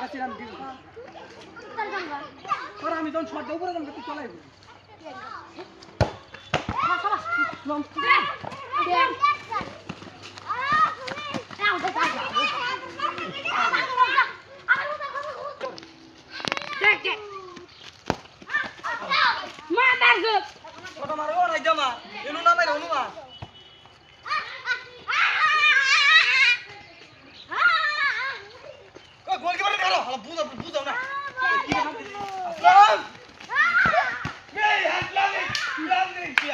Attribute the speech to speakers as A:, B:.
A: কাছে রাম দিব তোর আমি যখন শট দেব উপরে যখন তুই চলাই ছোট মারো নাই জমা এনু না মাইর হনুমা কই গোলকিপার ধরো হালা বুঝাও না আসলাম এই হাত লাগে কি